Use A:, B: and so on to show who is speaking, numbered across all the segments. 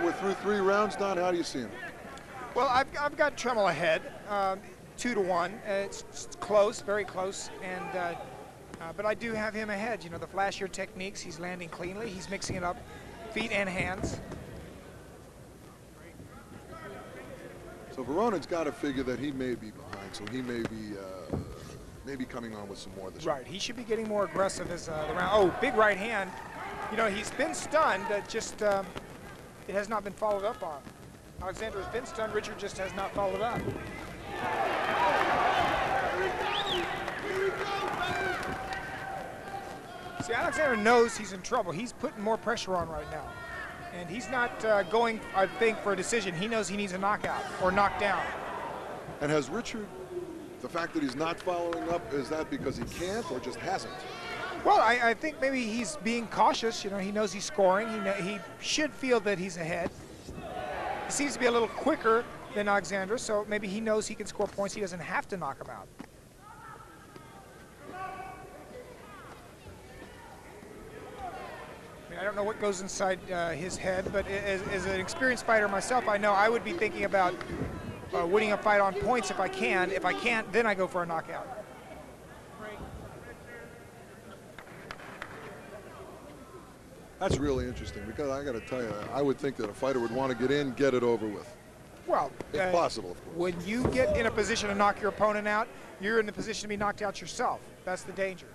A: we're through 3 rounds, Don. How do you see him?
B: Well, I've got Trammell ahead, 2-1. It's close, very close, and but I do have him ahead. You know, the flashier techniques. He's landing cleanly. He's mixing it up, feet and hands.
A: So Veronen's got to figure that he may be behind, so he may be maybe coming on with some more this
B: Right. He should be getting more aggressive as the round. Oh, big right hand. You know, he's been stunned. Just it has not been followed up on. Alexander has been stunned. Richard just has not followed up. See, Alexander knows he's in trouble. He's putting more pressure on right now. And he's not going, I think, for a decision. He knows he needs a knockout or knockdown.
A: And has Richard, the fact that he's not following up, is that because he can't or just hasn't?
B: Well, I think maybe he's being cautious. You know, he knows he's scoring. He should feel that he's ahead. He seems to be a little quicker than Alexander, so maybe he knows he can score points. He doesn't have to knock him out. I mean, I don't know what goes inside his head, but as an experienced fighter myself, I know I would be thinking about winning a fight on points if I can. If I can't, then I go for a knockout.
A: That's really interesting, because I got to tell you, I would think that a fighter would want to get in, get it over with.
B: Well,
A: if possible, of course.
B: When you get in a position to knock your opponent out, you're in the position to be knocked out yourself. That's the danger.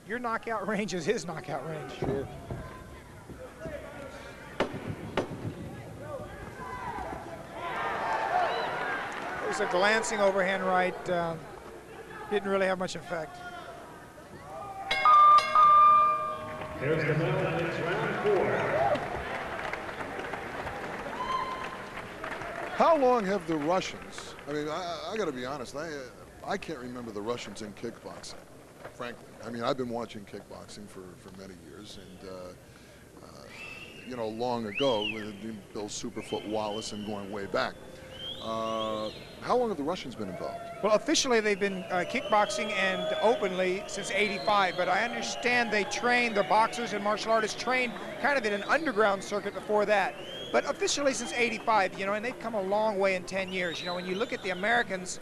B: Your knockout range is his knockout range.
A: Sure.
B: It was a glancing overhand right. Didn't really have much effect.
C: Here's the bell, and it's round 4.
A: How long have the Russians, I mean, I got to be honest, I can't remember the Russians in kickboxing, frankly. I mean, I've been watching kickboxing for many years, and, you know, long ago, with Bill Superfoot Wallace and going way back. How long have the Russians been involved?
B: Well, officially they've been kickboxing and openly since '85, but I understand they train, the boxers and martial artists trained kind of in an underground circuit before that. But officially since '85, you know, and they've come a long way in 10 years. You know, when you look at the Americans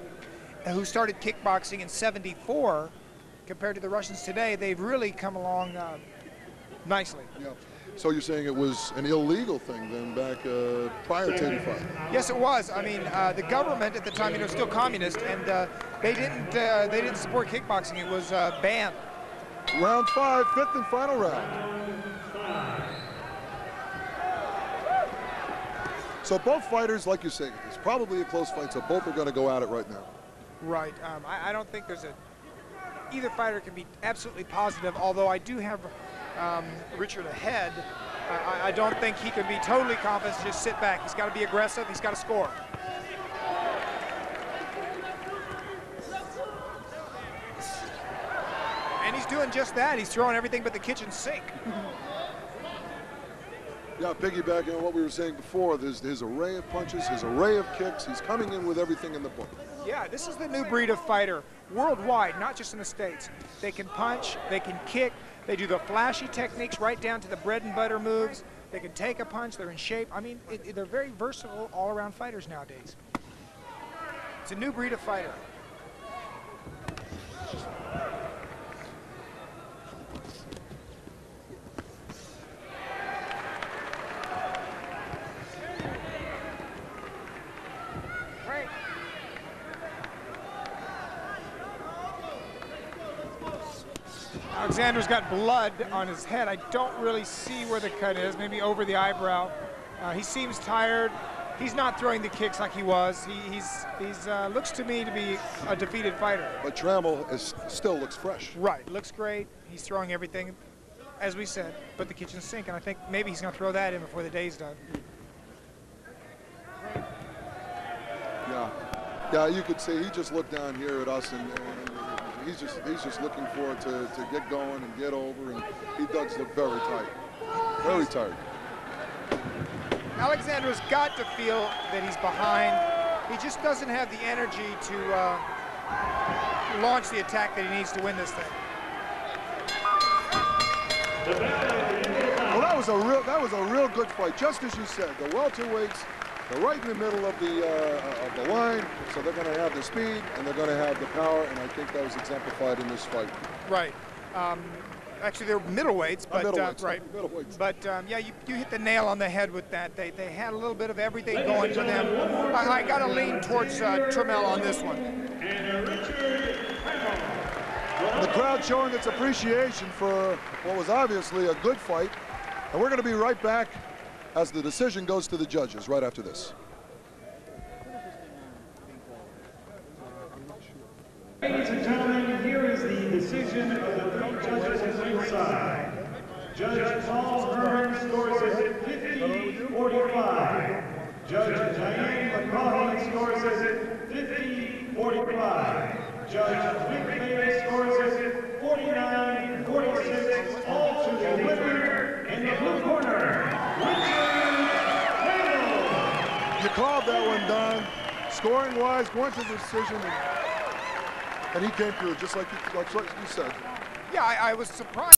B: who started kickboxing in '74 compared to the Russians today, they've really come along nicely.
A: Yeah. So you're saying it was an illegal thing then back prior to '85?
B: Yes, it was. I mean, the government at the time, you know, still communist, and they didn't support kickboxing. It was banned.
A: Round 5, 5th and final round. So both fighters, like you say, it's probably a close fight, so both are going to go at it right now.
B: Right. I don't think there's either fighter can be absolutely positive, although I do have Richard ahead. I don't think he can be totally confident to just sit back. He's got to be aggressive. He's got to score. And he's doing just that. He's throwing everything but the kitchen sink.
A: Yeah, piggybacking on what we were saying before, there's his array of punches, his array of kicks. He's coming in with everything in the book.
B: Yeah, this is the new breed of fighter worldwide, not just in the States. They can punch, they can kick, they do the flashy techniques right down to the bread and butter moves. They can take a punch, they're in shape. I mean, they're very versatile all-around fighters nowadays. It's a new breed of fighter. Alexander's got blood on his head. I don't really see where the cut is, maybe over the eyebrow. He seems tired. He's not throwing the kicks like he was. He's looks to me to be a defeated fighter.
A: But Trammell still looks fresh.
B: Right, looks great. He's throwing everything, as we said, but the kitchen sink, and I think maybe he's going to throw that in before the day's done.
A: Yeah, you could say he just looked down here at us, and he's just looking for it to get going and get over, and he does look very tight, very tired.
B: Alexander's got to feel that he's behind. He just doesn't have the energy to launch the attack that he needs to win this thing.
A: Well, that was was a real good fight, just as you said. The welterweights, they're right in the middle of the line, so they're going to have the speed and they're going to have the power, and I think that was exemplified in this fight.
B: Right. Actually, they're middleweights, but
A: middleweights,
B: right.
A: Middleweights.
B: But yeah, you hit the nail on the head with that. They had a little bit of everything going for them. I got to lean towards Trammell on this one.
A: The crowd showing its appreciation for what was obviously a good fight, and we're going to be right back as the decision goes to the judges right after this.
C: Ladies and gentlemen, here is the decision of the three judges at ringside. Judge Paul Hearn scores it 50-45. Judge Diane McCauley scores it 50-45. Judge Rick Bailey scores it 49-46. All to the winner in the blue corner, Richard Trammell.
A: You called that one, Don. Scoring-wise, going to the decision, and he came through just like you said.
B: Yeah, I was surprised.